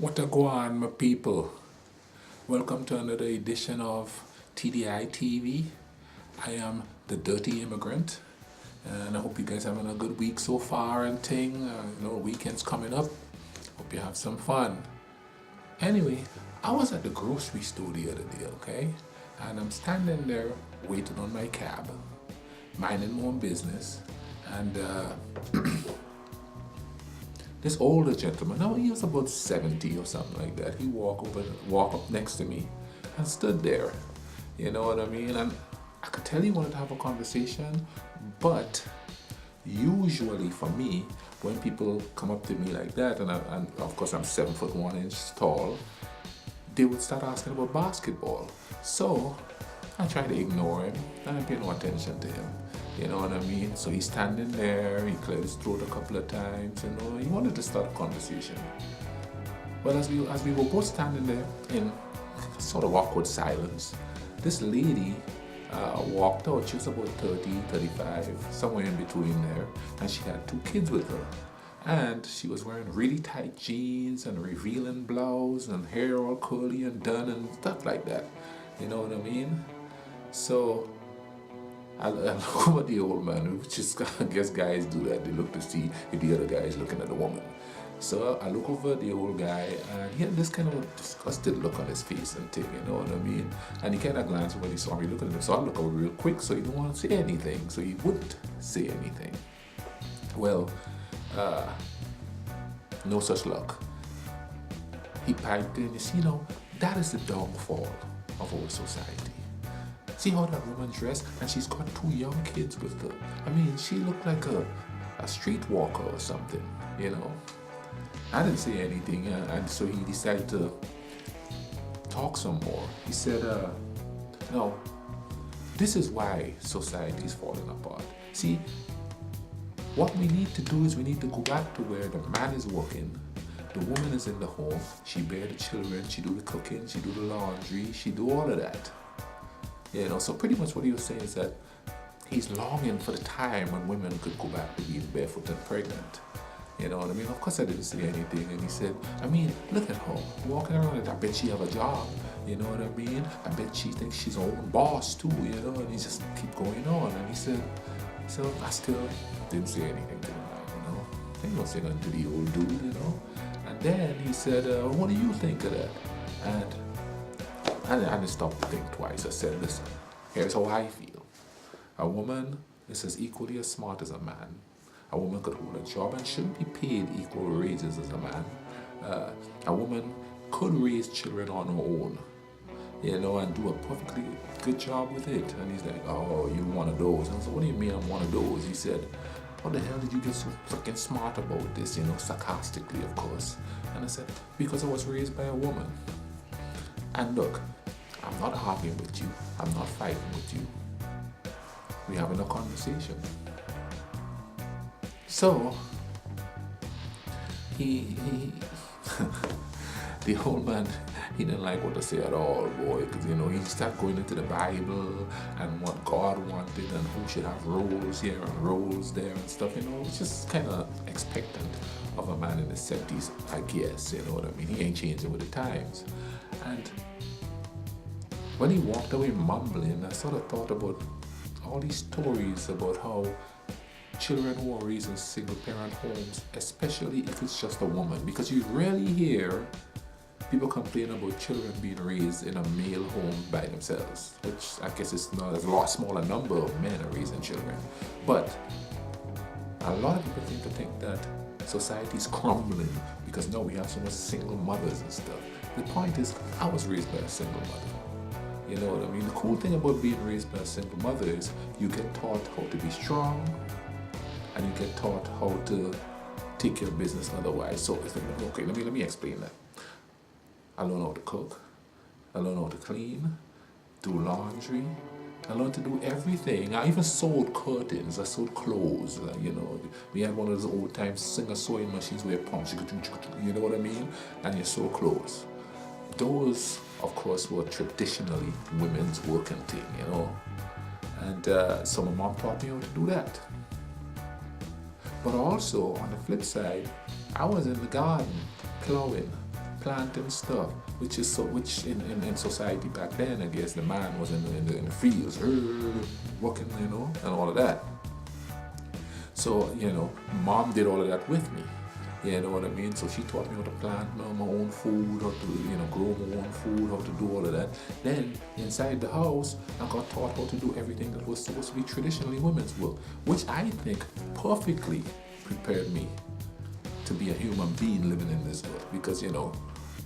What a go on, my people? Welcome to another edition of TDI TV. I am the Dirty Immigrant, and I hope you guys having a good week so far and thing. Weekend's coming up. Hope you have some fun. Anyway, I was at the grocery store the other day, okay? And I'm standing there waiting on my cab, minding my own business, and this older gentleman, now he was about 70 or something like that. He walk up next to me and stood there. You know what I mean? And I could tell he wanted to have a conversation, but usually for me, when people come up to me like that, and of course I'm 7 foot 1 inch tall, they would start asking about basketball. So I try to ignore him and I pay no attention to him. You know what I mean? So he's standing there, he cleared his throat a couple of times, he wanted to start a conversation. Well, as we were both standing there in sort of awkward silence, this lady walked out. She was about 30, 35, somewhere in between there, and she had 2 kids with her. And she was wearing really tight jeans and revealing blouse and hair all curly and done and stuff like that. You know what I mean? So I look over the old man, which is, I guess guys do that. They look to see if the other guy is looking at the woman. So I look over the old guy, and he had this kind of disgusted look on his face and thing, you know what I mean? And he kind of glanced when he saw me looking at him. So I look over real quick, so he didn't want to say anything. So he wouldn't say anything. Well, no such luck. He piped in, that is the downfall of our society. See how that woman dressed, and she's got 2 young kids with her. I mean, she looked like a streetwalker or something, I didn't say anything, and so he decided to talk some more. He said, no, this is why society is falling apart. See, what we need to do is we need to go back to where the man is working, the woman is in the home, she bear the children, she do the cooking, she do the laundry, she do all of that. So pretty much what he was saying is that he's longing for the time when women could go back to being barefoot and pregnant. You know what I mean? Of course I didn't say anything, and he said, look at her, walking around, and I bet she have a job. You know what I mean? I bet she thinks she's her own boss too, and he just keep going on. And he said, so I still didn't say anything to him, I didn't say nothing to the old dude, And then he said, what do you think of that? And I didn't stop to think twice. I said, listen, here's how I feel. A woman is as equally as smart as a man. A woman could hold a job and shouldn't be paid equal wages as a man. A woman could raise children on her own, and do a perfectly good job with it. And he's like, oh, you're one of those. And I said, what do you mean I'm one of those? He said, what the hell did you get so freaking smart about this? Sarcastically, of course. And I said, because I was raised by a woman. And look, I'm not arguing with you. I'm not fighting with you. We're having a conversation. So, he the old man, he didn't like what to say at all, boy, because, he started going into the Bible and what God wanted and who should have roles here and roles there and stuff, It's just kind of expectant of a man in his 70s, I guess, you know what I mean? He ain't changing with the times. And when he walked away mumbling, I sort of thought about all these stories about how children who are raised in single-parent homes, especially if it's just a woman, because you rarely hear people complain about children being raised in a male home by themselves, which I guess is not as a lot smaller number of men are raising children. But a lot of people seem to think that society is crumbling because now we have so much single mothers and stuff. The point is, I was raised by a single mother. You know what I mean? The cool thing about being raised by a single mother is you get taught how to be strong, and you get taught how to take care of business otherwise. So it's like, okay, let me explain that. I learned how to cook, I learned how to clean, do laundry, I learned to do everything. I even sewed curtains, I sewed clothes, We had one of those old time Singer sewing machines where you pumps, you know what I mean? And you sew clothes. Those, of course, were traditionally women's working thing, And so my mom taught me how to do that. But also, on the flip side, I was in the garden plowing, planting stuff, which is so, which in society back then, I guess the man was in the fields, working, and all of that. So, mom did all of that with me. You know what I mean? So she taught me how to plant my own food, how to, grow my own food, how to do all of that. Then, inside the house, I got taught how to do everything that was supposed to be traditionally women's work, which I think perfectly prepared me to be a human being living in this world. Because,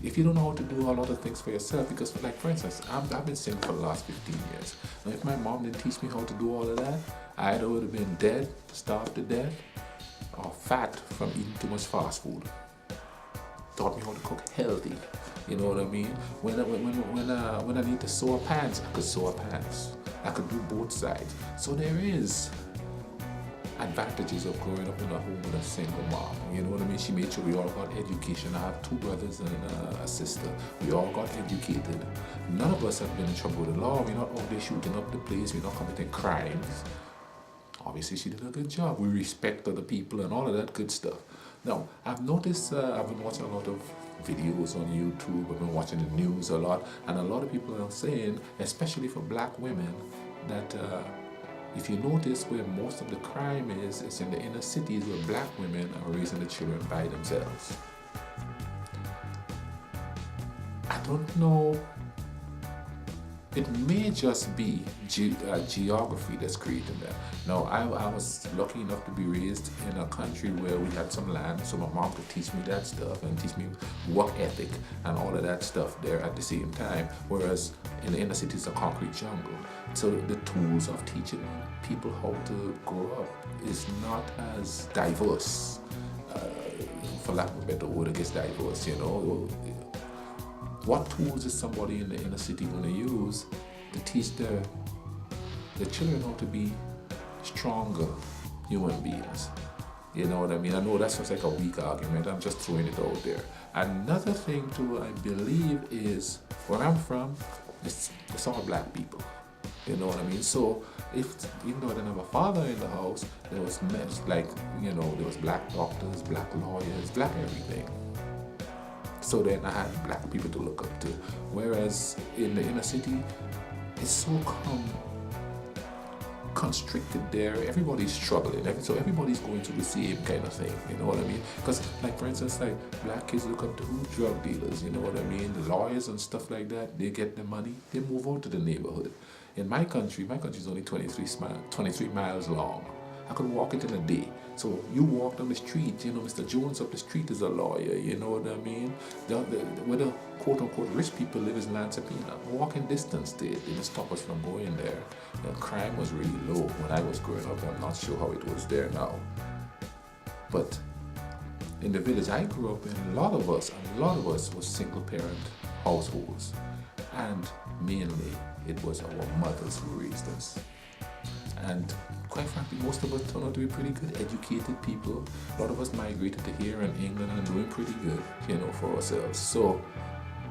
if you don't know how to do a lot of things for yourself, because, like, for instance, I've been single for the last 15 years. Now, if my mom didn't teach me how to do all of that, I either would have been dead, starved to death, or fat from eating too much fast food. Taught me how to cook healthy. You know what I mean? When I need to sew pants, I could sew pants. I could do both sides. So there is advantages of growing up in a home with a single mom. You know what I mean? She made sure we all got education. I have 2 brothers and a sister. We all got educated. None of us have been in trouble with the law. We're not out there shooting up the place. We're not committing crimes. Obviously, she did a good job. We respect other people and all of that good stuff. Now, I've noticed, I've been watching a lot of videos on YouTube. I've been watching the news a lot. And a lot of people are saying, especially for black women, that if you notice where most of the crime is, it's in the inner cities where black women are raising the children by themselves. I don't know. It may just be geography that's creating that. Now, I was lucky enough to be raised in a country where we had some land, so my mom could teach me that stuff and teach me work ethic and all of that stuff there at the same time, whereas in the inner city it's a concrete jungle. So the tools of teaching people how to grow up is not as diverse. For lack of a better word, I guess diverse, What tools is somebody in the inner city going to use to teach their children how to be stronger human beings? You know what I mean? I know that's just like a weak argument. I'm just throwing it out there. Another thing too, I believe, is where I'm from, it's all black people. You know what I mean? So even though I didn't have a father in the house, there was there was black doctors, black lawyers, black everything. So then I had black people to look up to. Whereas in the inner city, it's so constricted there. Everybody's struggling. So everybody's going through the same kind of thing. You know what I mean? Because, like, for instance, like, black kids look up to drug dealers. You know what I mean? The lawyers and stuff like that, they get the money, they move out to the neighborhood. In my country is only 23 miles long. I could walk it in a day. So you walk down the street, Mr. Jones up the street is a lawyer, you know what I mean? Where the quote-unquote rich people live is Lansapina. Walking distance, they didn't stop us from going there. Crime was really low when I was growing up. I'm not sure how it was there now. But in the village I grew up in, a lot of us was single-parent households. And mainly, it was our mothers who raised us. And quite frankly, most of us turned out to be pretty good, educated people. A lot of us migrated to here in England and doing pretty good, for ourselves. So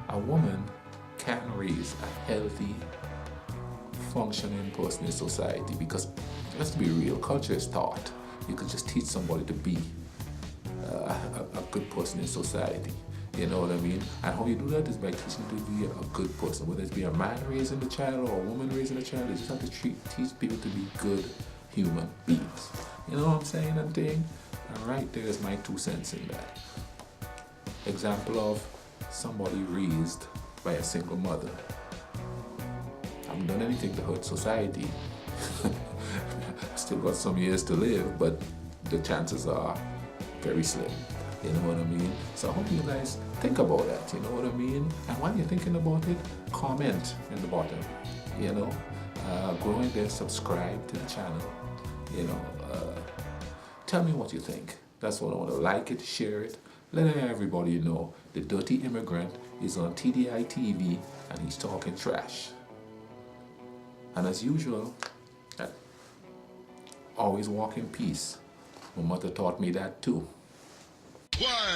a woman can raise a healthy, functioning person in society because, let's be real, culture is taught. You could just teach somebody to be a good person in society. You know what I mean? And how you do that is by teaching them to be a good person. Whether it's be a man raising the child or a woman raising the child, you just have to teach people to be good human beings. You know what I'm saying and thing? And right there is my 2 cents in that. Example of somebody raised by a single mother. I haven't done anything to hurt society. Still got some years to live, but the chances are very slim. You know what I mean? So I hope you guys think about that, you know what I mean? And while you're thinking about it, comment in the bottom, go in there, subscribe to the channel, tell me what you think. That's what I want to like it, share it, let everybody know the Dirty Immigrant is on TDI TV and he's talking trash. And as usual, always walk in peace. My mother taught me that too. Why?